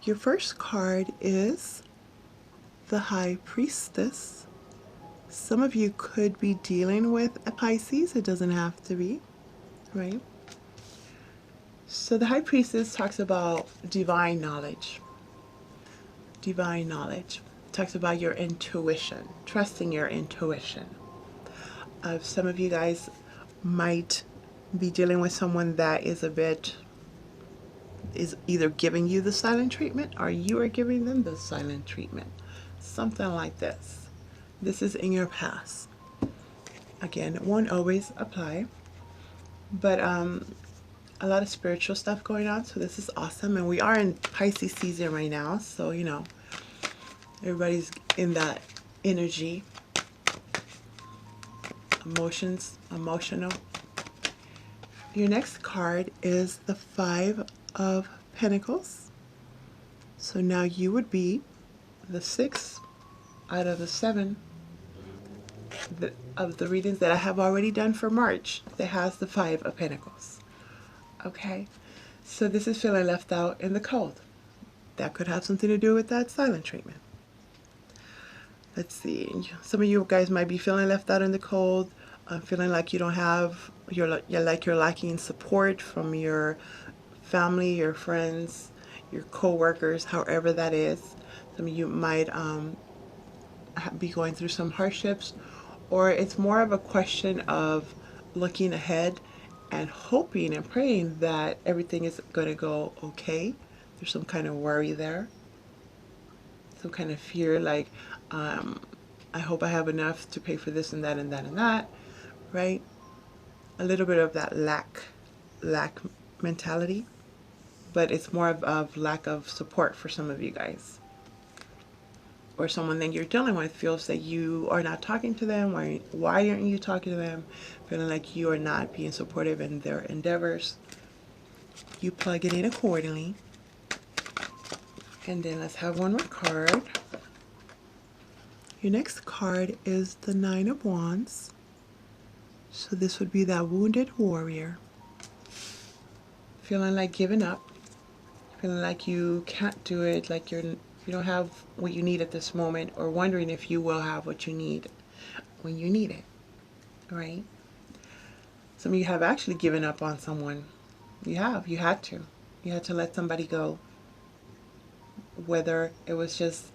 Your first card is the High Priestess. Some of you could be dealing with a Pisces. It doesn't have to be, right? So the High Priestess talks about divine knowledge. Divine knowledge. Talks about your intuition, trusting your intuition. Some of you guys might be dealing with someone that is either giving you the silent treatment or you are giving them the silent treatment. Something like this. This is in your past. Again, it won't always apply, but a lot of spiritual stuff going on, so this is awesome. And we are in Pisces season right now, so you know, everybody's in that energy. Emotional. Your next card is the Five of Pentacles. So now you would be the 6th out of the 7 of the readings that I have already done for March that has the Five of Pentacles. Okay, so this is feeling left out in the cold. That could have something to do with that silent treatment. Let's see, some of you guys might be feeling left out in the cold, feeling like you don't have, you're lacking support from your family, your friends, your co-workers, however that is. Some of you might be going through some hardships, or it's more of a question of looking ahead and hoping and praying that everything is going to go okay. There's some kind of worry there, some kind of fear, like I hope I have enough to pay for this and that and that and that, right? A little bit of that lack mentality, but it's more of lack of support for some of you guys. Or someone that you're dealing with feels that you are not talking to them. Why aren't you talking to them? Feeling like you are not being supportive in their endeavors. You plug it in accordingly. And then let's have one more card. Your next card is the Nine of Wands. So this would be that wounded warrior. Feeling like giving up. Feeling like you can't do it, like you don't have what you need at this moment, or wondering if you will have what you need when you need it, right? Some of you have actually given up on someone. You had to let somebody go. Whether it was just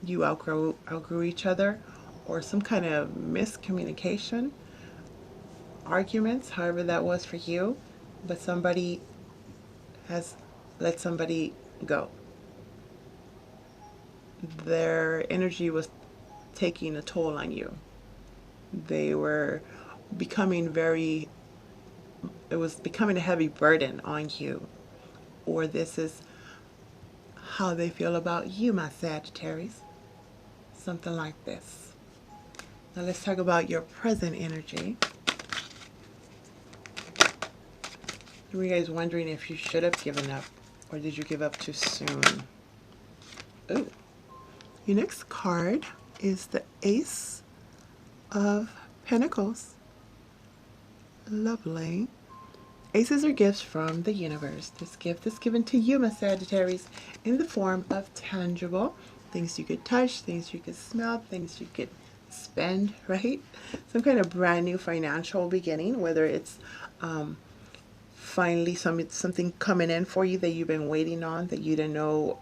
you outgrew each other, or some kind of miscommunication, arguments, however that was for you, but somebody has let somebody go. Their energy was taking a toll on you. They were becoming it was becoming a heavy burden on you. Or this is how they feel about you, my Sagittarius. Something like this. Now let's talk about your present energy. Were you guys wondering if you should have given up, or did you give up too soon? Ooh. Your next card is the Ace of Pentacles. Lovely. Aces are gifts from the universe. This gift is given to you, my Sagittarius, in the form of tangible things you could touch, things you could smell, things you could spend, right? Some kind of brand new financial beginning, whether it's finally something coming in for you that you've been waiting on, that you didn't know,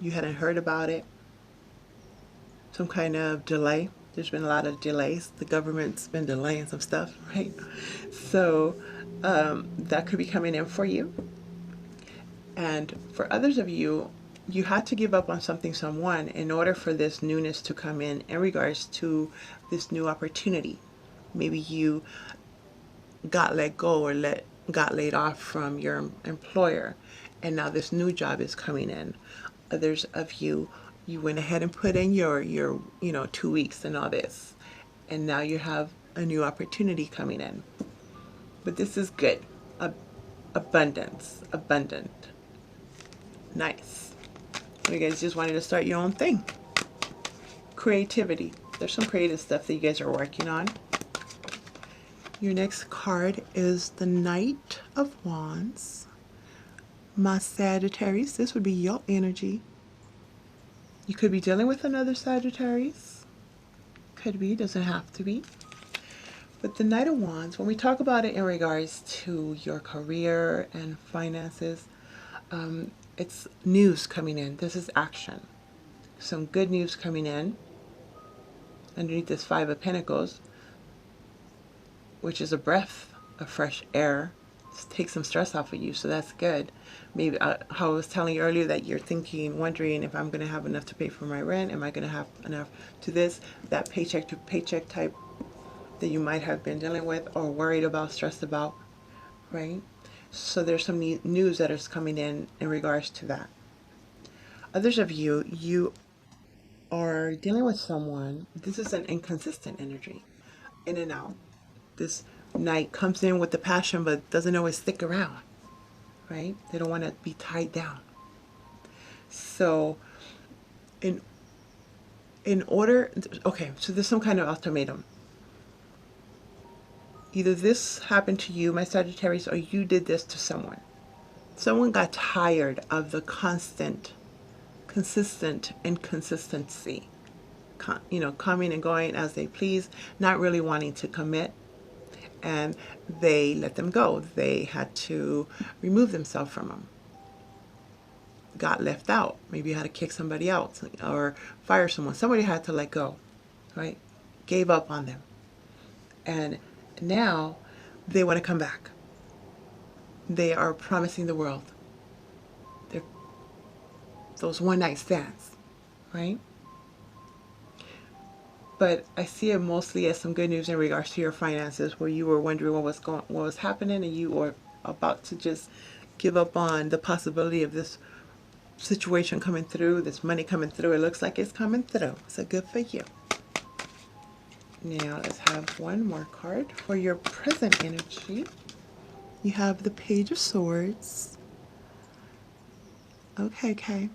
you hadn't heard about it. Some kind of delay. There's been a lot of delays. The government's been delaying some stuff, right? So that could be coming in for you. And for others of you, you had to give up on someone in order for this newness to come in regards to this new opportunity. Maybe you got let go or got laid off from your employer, and now this new job is coming in. Others of you went ahead and put in your 2 weeks and all this, and now you have a new opportunity coming in. But this is good. Abundant. Nice. You guys just wanted to start your own thing. Creativity. There's some creative stuff that you guys are working on. Your next card is the Knight of Wands. My Sagittarius, this would be your energy. You could be dealing with another Sagittarius. Could be, doesn't have to be. But the Knight of Wands, when we talk about it in regards to your career and finances, it's news coming in. This is action. Some good news coming in underneath this Five of Pentacles, which is a breath of fresh air. Take some stress off of you, so that's good. Maybe how I was telling you earlier that you're thinking, wondering if I'm going to have enough to pay for my rent. Am I going to have enough to this, that paycheck to paycheck type that you might have been dealing with or worried about, stressed about, right? So there's some news that is coming in regards to that. Others of you, you are dealing with someone. This is an inconsistent energy, in and out. This Knight comes in with the passion but doesn't always stick around, right? They don't want to be tied down. So in order, okay, so there's some kind of ultimatum. Either this happened to you, my Sagittarius, or you did this to someone. Someone got tired of the consistent inconsistency. Coming and going as they please, not really wanting to commit, and they let them go. They had to remove themselves from them. Got left out. Maybe you had to kick somebody out or fire someone. Somebody had to let go, right? Gave up on them. And now they want to come back. They are promising the world. They're those one night stands, right? But I see it mostly as some good news in regards to your finances, where you were wondering what was happening, and you were about to just give up on the possibility of this situation coming through, this money coming through. It looks like it's coming through. So good for you. Now let's have one more card for your present energy. You have the Page of Swords. Okay.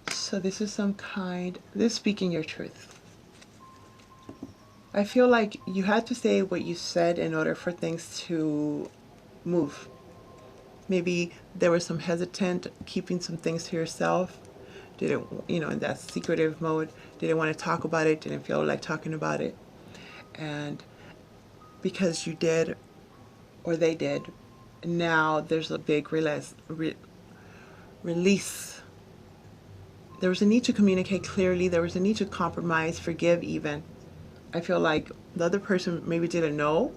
So this is this is speaking your truth. I feel like you had to say what you said in order for things to move. Maybe there was some hesitant keeping some things to yourself. Didn't, in that secretive mode, didn't want to talk about it, didn't feel like talking about it. And because you did, or they did, now there's a big release. There was a need to communicate clearly. There was a need to compromise, forgive even. I feel like the other person maybe didn't know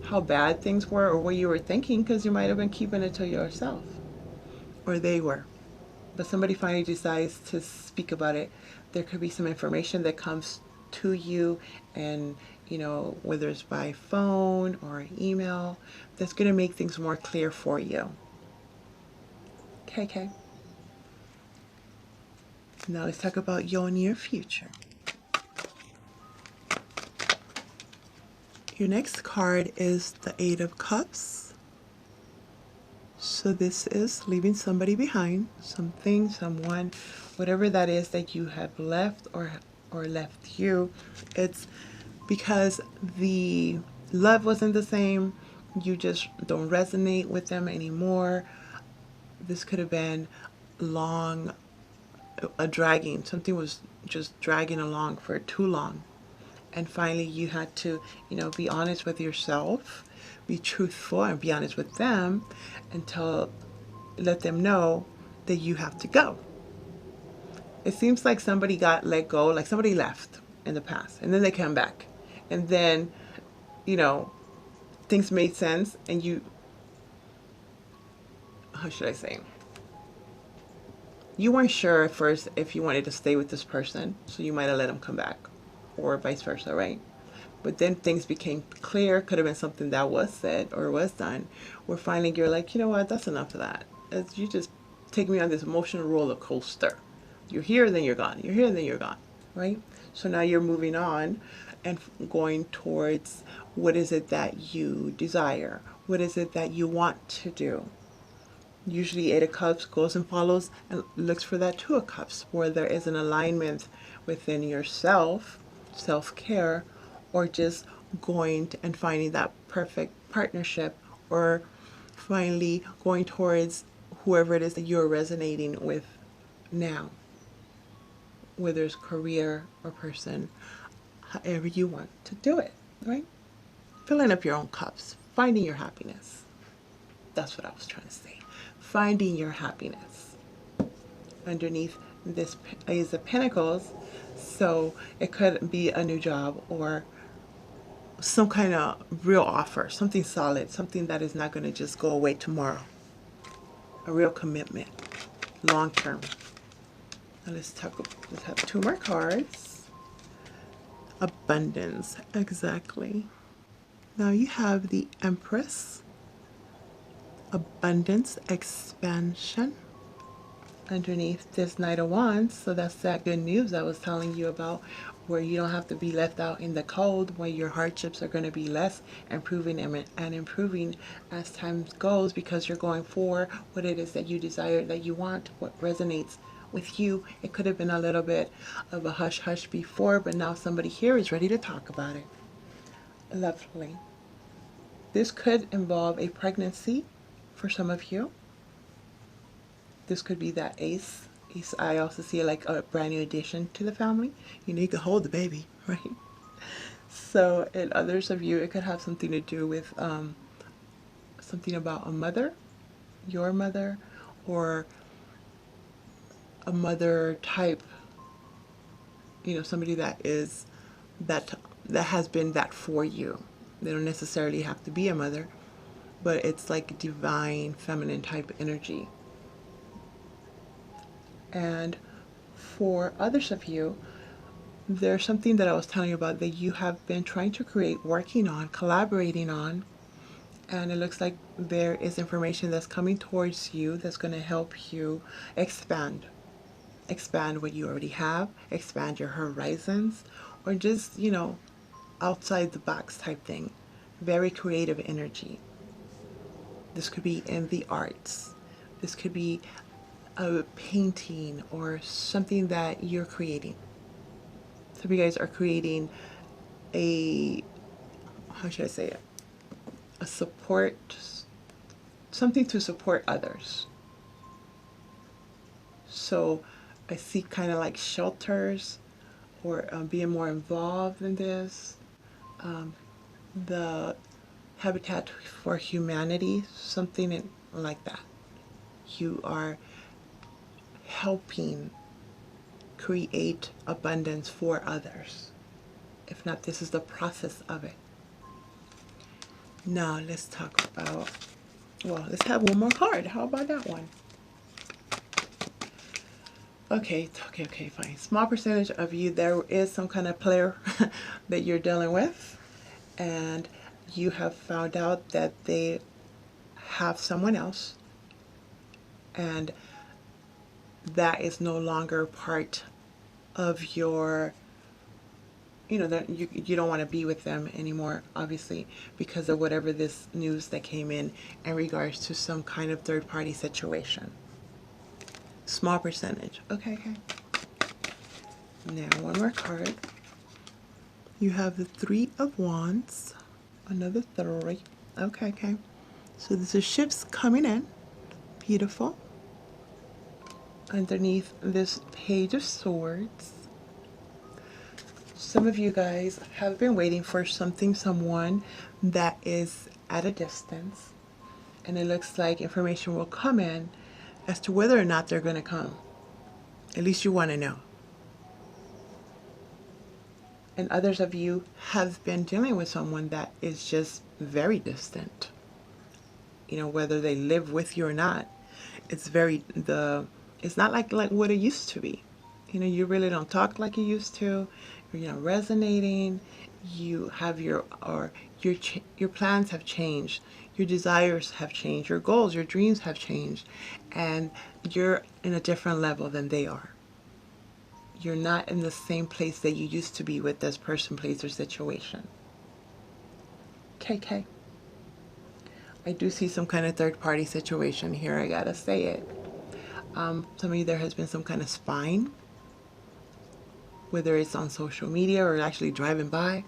how bad things were or what you were thinking, because you might have been keeping it to yourself, or they were. But somebody finally decides to speak about it. There could be some information that comes to you, and whether it's by phone or email, that's going to make things more clear for you. Okay. Now let's talk about your near future. Your next card is the Eight of Cups. So this is leaving somebody behind, something, someone, whatever that is that you have left or left you. It's because the love wasn't the same. You just don't resonate with them anymore. This could have been dragging. Something was just dragging along for too long. And finally you had to, be honest with yourself, be truthful, and be honest with them, and let them know that you have to go. It seems like somebody got let go, like somebody left in the past, and then they come back. And then, things made sense, and how should I say? You weren't sure at first if you wanted to stay with this person, so you might have let them come back, or vice versa, right? But then things became clear. Could have been something that was said or was done, where finally you're like, you know what, that's enough of that. You just take me on this emotional roller coaster. You're here, then you're gone. You're here, then you're gone, right? So now you're moving on and going towards, what is it that you desire? What is it that you want to do? Usually Eight of Cups goes and follows and looks for that Two of Cups, where there is an alignment within yourself, self-care, or just going and finding that perfect partnership, or finally going towards whoever it is that you're resonating with now, whether it's career or person, however you want to do it, right? Filling up your own cups, finding your happiness. That's what I was trying to say. Finding your happiness. Underneath this Ace of Pentacles, so it could be a new job or some kind of real offer, something solid, something that is not going to just go away tomorrow. A real commitment, long term. Now let's have 2 more cards. Abundance, exactly. Now you have the Empress, abundance, expansion. Underneath this Knight of Wands, so that's that good news I was telling you about, where you don't have to be left out in the cold, where your hardships are going to be less, improving and improving as time goes, because you're going for what it is that you desire, that you want, what resonates with you. It could have been a little bit of a hush-hush before, but now somebody here is ready to talk about it. Lovely. This could involve a pregnancy for some of you. This could be that ace. I also see it like a brand new addition to the family. You know, you can hold the baby, right? So in others of you, it could have something to do with something about a mother, your mother, or a mother type, you know, somebody that is that has been that for you. They don't necessarily have to be a mother, but it's like divine feminine type energy. And for others of you, there's something that I was telling you about that you have been trying to create, working on, collaborating on, and it looks like there is information that's coming towards you that's going to help you expand what you already have, expand your horizons, or just, you know, outside the box type thing. Very creative energy. This could be in the arts. This could be a painting or something that you're creating. Some of you guys are creating a, how should I say it? A support, something to support others. So I see kind of like shelters or being more involved in this. The Habitat for Humanity, something like that. You are helping create abundance for others. If not, this is the process of it. Now let's talk about, well, let's have one more card. How about that one? Okay, fine. Small percentage of you, there is some kind of player that you're dealing with, and you have found out that they have someone else, and that is no longer part of your, you know, that you don't want to be with them anymore, obviously, because of whatever this news that came in regards to some kind of third-party situation. Small percentage. Okay. Now, one more card. You have the Three of Wands. Another 3. Okay. So this is ships coming in. Beautiful. Underneath this Page of Swords. Some of you guys have been waiting for someone that is at a distance. And it looks like information will come in as to whether or not they're going to come. At least you want to know. And others of you have been dealing with someone that is just very distant. You know, whether they live with you or not, it's it's not like what it used to be. You know, you really don't talk like you used to. You're not resonating. You have your plans have changed. Your desires have changed. Your goals, your dreams have changed. And you're in a different level than they are. You're not in the same place that you used to be with this person, place, or situation. KK. I do see some kind of third-party situation here. I gotta say it. Some of you, there has been some kind of spying, whether it's on social media or actually driving by.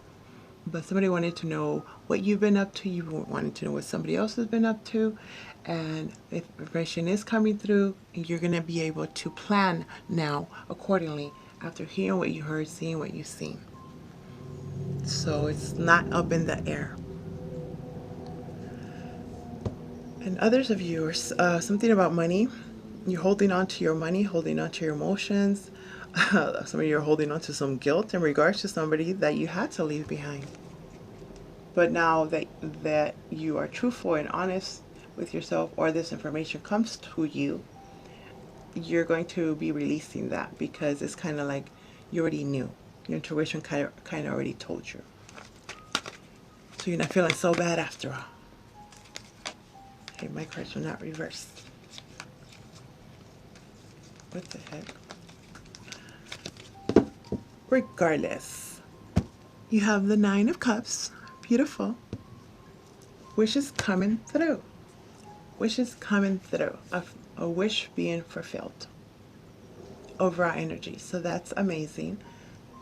but somebody wanted to know what you've been up to. You wanted to know what somebody else has been up to. And if information is coming through, you're going to be able to plan now accordingly after hearing what you heard, seeing what you've seen. So it's not up in the air. And others of you are something about money. You're holding on to your money, holding on to your emotions. Some of you are holding on to some guilt in regards to somebody that you had to leave behind. But now that you are truthful and honest with yourself, or this information comes to you, you're going to be releasing that, because it's kind of like you already knew. Your intuition kind of already told you. So you're not feeling so bad after all. Okay, my cards are not reversed. What the heck? Regardless, you have the Nine of Cups. Beautiful. Wishes coming through. Wishes coming through. A wish being fulfilled. Overall energy. So that's amazing.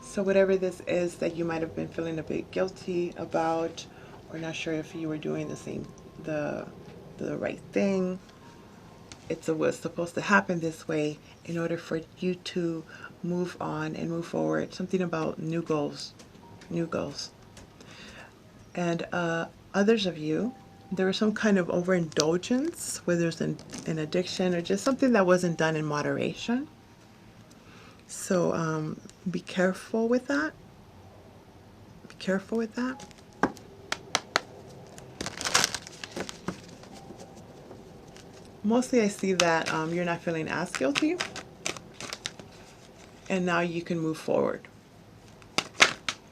So whatever this is that you might have been feeling a bit guilty about, or not sure if you were doing the right thing, it was supposed to happen this way in order for you to move on and move forward. Something about new goals. New goals. And others of you, there was some kind of overindulgence, whether it's an addiction or just something that wasn't done in moderation. So be careful with that. Be careful with that. Mostly I see that you're not feeling as guilty. And now you can move forward.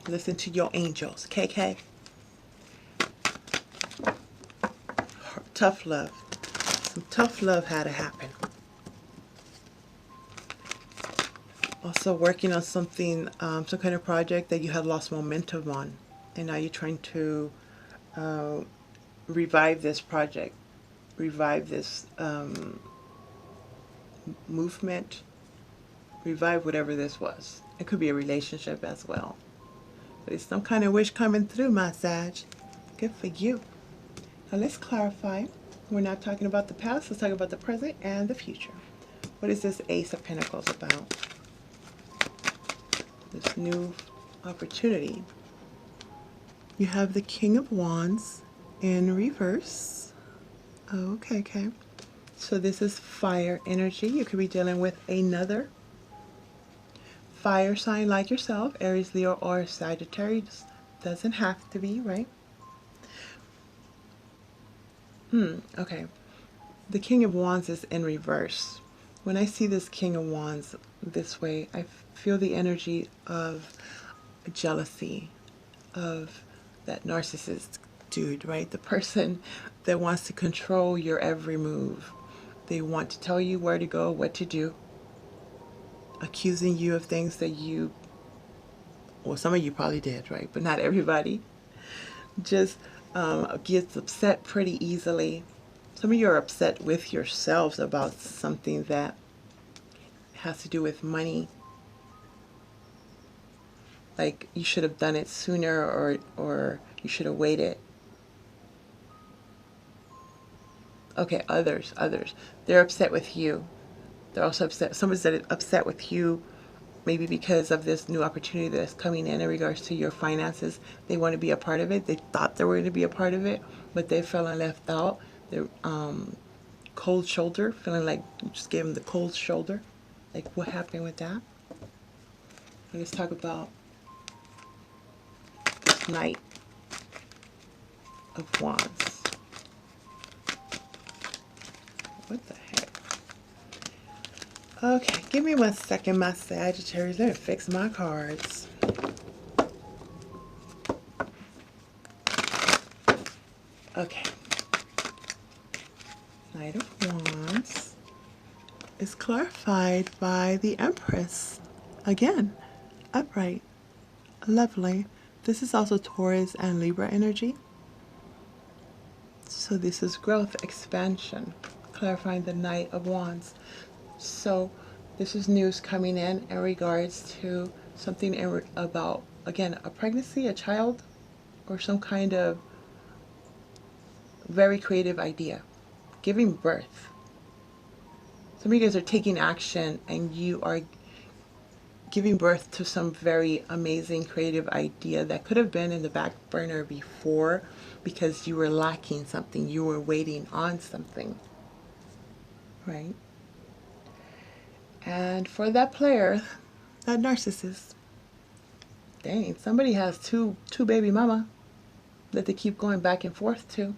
Listen to your angels, KK. Tough love. Some tough love had to happen. Also working on something, some kind of project that you had lost momentum on. And now you're trying to revive this project. Revive this movement. Revive whatever this was. It could be a relationship as well. But it's some kind of wish coming through, my Sag. Good for you. Now let's clarify. We're not talking about the past. Let's talk about the present and the future. What is this Ace of Pentacles about? This new opportunity. You have the King of Wands in reverse. Okay, okay. So this is fire energy. You could be dealing with another fire sign like yourself, Aries, Leo, or Sagittarius. Doesn't have to be, right? Okay. The King of Wands is in reverse. When I see this King of Wands this way, I feel the energy of jealousy, of that narcissist dude, right? The person that wants to control your every move. They want to tell you where to go, what to do, accusing you of things that you, well, some of you probably did, right? But not everybody. Just gets upset pretty easily. Some of you are upset with yourselves about something that has to do with money. Like you should have done it sooner, or you should have waited. Okay, others. They're upset with you. They're also upset. Somebody's upset with you, maybe because of this new opportunity that's coming in regards to your finances. They want to be a part of it. They thought they were going to be a part of it, but they felt left out. They're cold shoulder, feeling like you just gave them the cold shoulder. Like, what happened with that? And let's talk about Knight of Wands. What the heck? Okay, give me 1 second, my Sagittarius. Let me fix my cards. Okay. Knight of Wands is clarified by the Empress. Again, upright, lovely. This is also Taurus and Libra energy. So this is growth, expansion, clarifying the Knight of Wands. So this is news coming in regards to something about, again, a pregnancy, a child, or some kind of very creative idea. Giving birth. Some of you guys are taking action and you are giving birth to some very amazing creative idea that could have been in the back burner before because you were lacking something, you were waiting on something, right? And for that player, that narcissist, dang, somebody has two baby mama that they keep going back and forth to.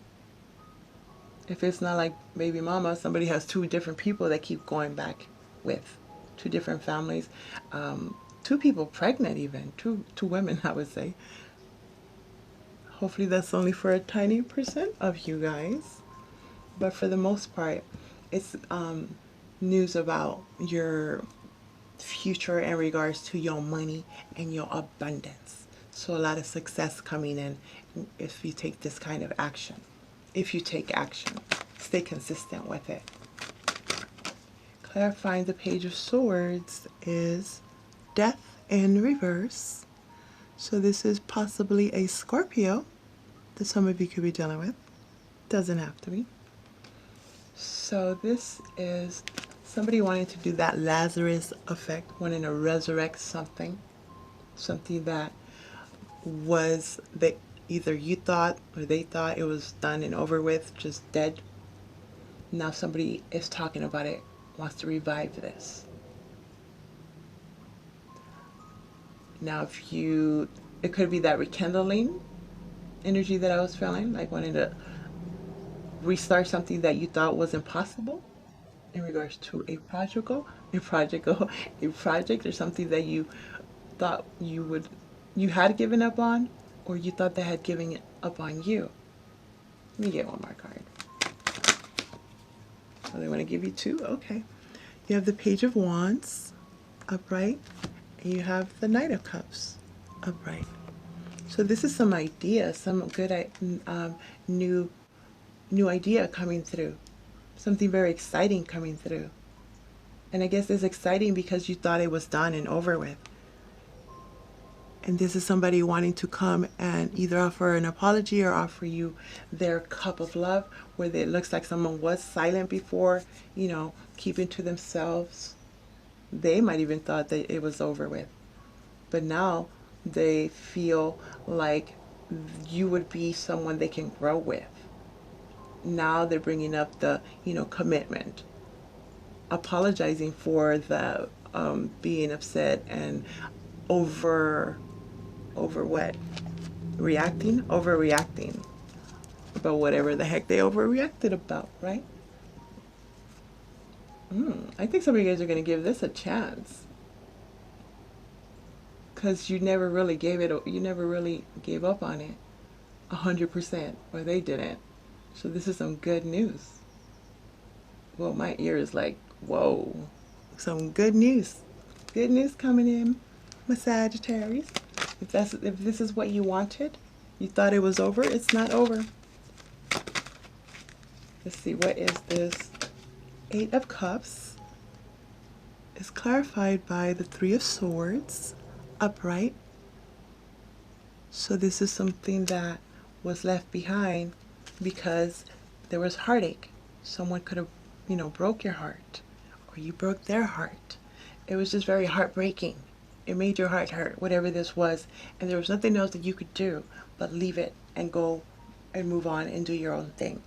If it's not like baby mama, somebody has two different people that keep going back with, two different families, two people pregnant even, two women, I would say. Hopefully that's only for a tiny percent of you guys, but for the most part, it's news about your future in regards to your money and your abundance. So a lot of success coming in if you take this kind of action. If you take action, stay consistent with it. Clarifying the Page of Swords is Death in reverse. So this is possibly a Scorpio that some of you could be dealing with. Doesn't have to be. So this is somebody wanting to do that Lazarus effect, wanting to resurrect something that was that either you thought or they thought it was done and over with, just dead. Now somebody is talking about it, wants to revive this. Now it could be that rekindling energy that I was feeling, like wanting to restart something that you thought was impossible in regards to a project or something that you thought you had given up on, or you thought they had given up on you. Let me get one more card. So they want to give you two? Okay. You have the Page of Wands upright, and you have the Knight of Cups upright. So this is some idea, some good new idea coming through. Something very exciting coming through. And I guess it's exciting because you thought it was done and over with. And this is somebody wanting to come and either offer an apology or offer you their cup of love, where it looks like someone was silent before, keeping to themselves. They might even thought that it was over with. But now they feel like you would be someone they can grow with. Now they're bringing up the, commitment. Apologizing for the being upset and over what? Overreacting about whatever the heck they overreacted about, right? I think some of you guys are going to give this a chance, because you never really gave up on it 100%, or they didn't. So this is some good news. Well, my ear is like, whoa, some good news. Good news coming in, my Sagittarius. If this is what you wanted, you thought it was over, it's not over. Let's see, what is this? Eight of Cups is clarified by the Three of Swords upright. So this is something that was left behind because there was heartache. Someone could have, broke your heart, or you broke their heart. It was just very heartbreaking. It made your heart hurt, whatever this was, and there was nothing else that you could do but leave it and go and move on and do your own thing.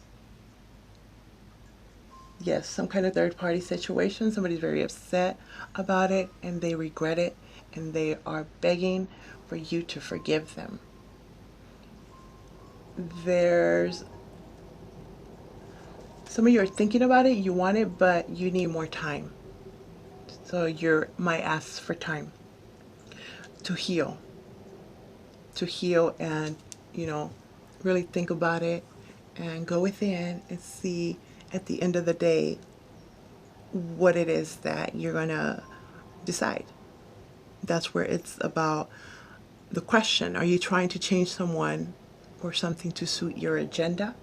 Yes, some kind of third-party situation. Somebody's very upset about it and they regret it, and they are begging for you to forgive them. There's some of you are thinking about it, you want it, but you need more time. So you might ask for time to heal and, really think about it and go within and see at the end of the day what it is that you're going to decide. That's where it's about the question. Are you trying to change someone or something to suit your agenda?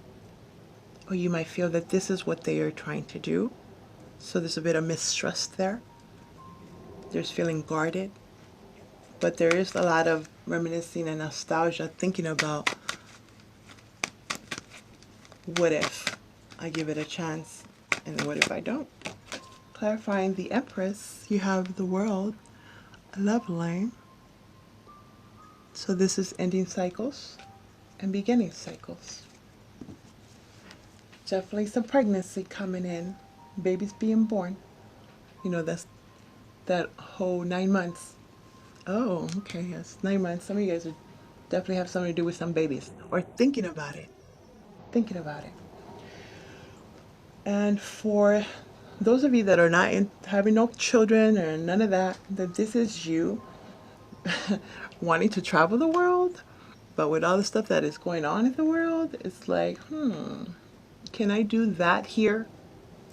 Or you might feel that this is what they are trying to do. So there's a bit of mistrust there. There's feeling guarded. But there is a lot of reminiscing and nostalgia, thinking about What if I give it a chance? And what if I don't? Clarifying the Empress, you have the World, love line. So this is ending cycles and beginning cycles. Definitely some pregnancy coming in, babies being born. You know, that's that whole 9 months. Oh, okay, yes, 9 months. Some of you guys would definitely have something to do with some babies or thinking about it. Thinking about it. And for those of you that are not having no children or none of that, that this is you wanting to travel the world, but with all the stuff that is going on in the world, it's like, can I do that here?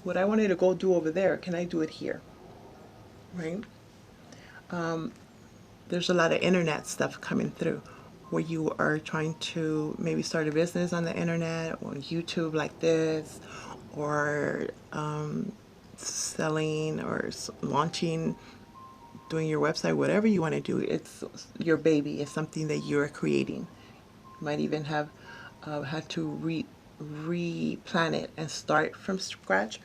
What I wanted to go do over there, can I do it here? Right? There's a lot of internet stuff coming through where you are trying to maybe start a business on the internet or YouTube like this, or selling or launching, doing your website, whatever you want to do. It's your baby. It's something that you're creating. You might even have had to replan it and start from scratch.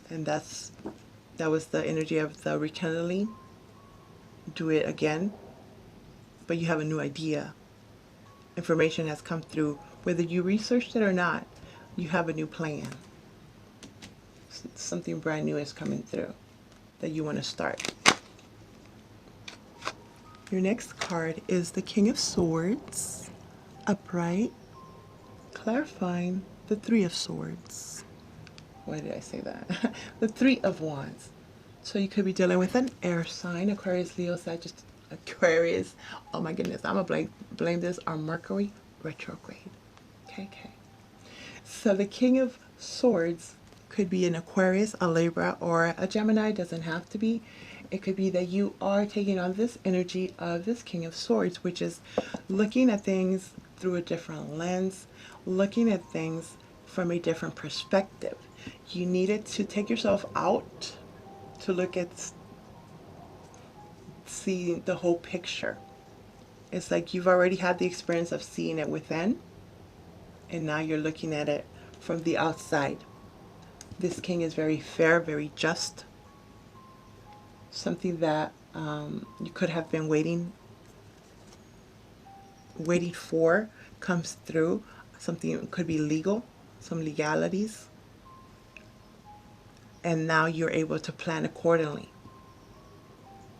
And that was the energy of the rekindling. Do it again, but you have a new idea. Information has come through. Whether you researched it or not, you have a new plan. Something brand new is coming through that you want to start. Your next card is the King of Swords, upright, clarifying the Three of Swords. Why did I say that? The Three of Wands. So you could be dealing with an air sign, Aquarius, Leo, Sagittarius, Aquarius. Oh my goodness, I'm going to blame this on Mercury retrograde. Okay. So the King of Swords could be an Aquarius, a Libra, or a Gemini. Doesn't have to be. It could be that you are taking on this energy of this King of Swords, which is looking at things through a different lens, looking at things from a different perspective. You needed to take yourself out to look at, see the whole picture. It's like you've already had the experience of seeing it within, and now you're looking at it from the outside. This king is very fair, very just. Something that you could have been waiting for comes through. Something could be legal, some legalities. And now you're able to plan accordingly.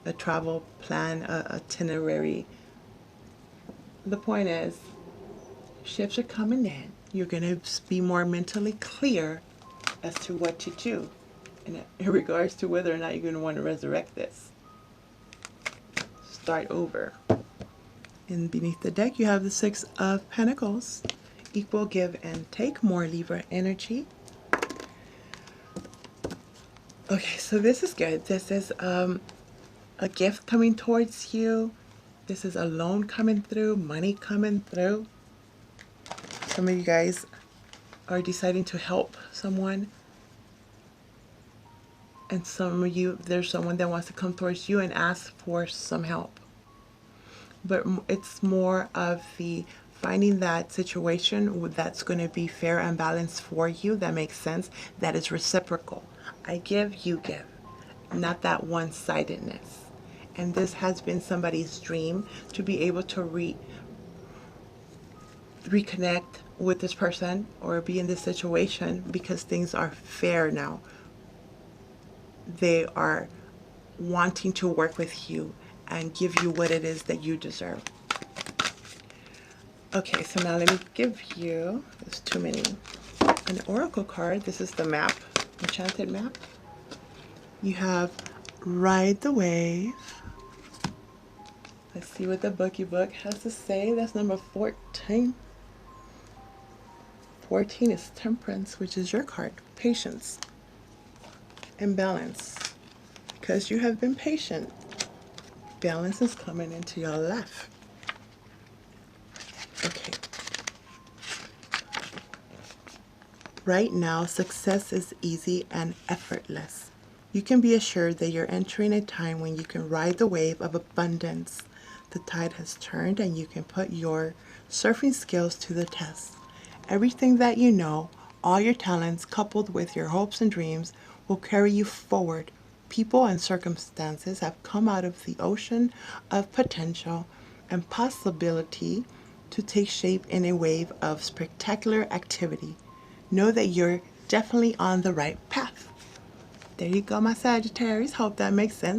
A travel plan, a itinerary. The point is, ships are coming in. You're going to be more mentally clear as to what to do in regards to whether or not you're going to want to resurrect this. Start over. And beneath the deck, you have the Six of Pentacles. Equal give and take, more Libra energy. Okay, so this is good. This is a gift coming towards you. This is a loan coming through, money coming through. Some of you guys are deciding to help someone. And some of you, there's someone that wants to come towards you and ask for some help. But it's more of the finding that situation that's going to be fair and balanced for you, that makes sense, that is reciprocal. I give, you give, not that one-sidedness. And this has been somebody's dream, to be able to reconnect with this person or be in this situation, because things are fair now. They are wanting to work with you and give you what it is that you deserve. Okay, so now let me give you, there's too many, an oracle card. This is the map, enchanted map. You have Ride the Wave. Let's see what the bookie book has to say. That's number 14. 14 is Temperance, which is your card. Patience and balance. Because you have been patient, balance is coming into your life. Okay. Right now, success is easy and effortless. You can be assured that you're entering a time when you can ride the wave of abundance. The tide has turned and you can put your surfing skills to the test. Everything that you know, all your talents coupled with your hopes and dreams will carry you forward. People and circumstances have come out of the ocean of potential and possibility to take shape in a wave of spectacular activity. Know that you're definitely on the right path. There you go, my Sagittarius. Hope that makes sense.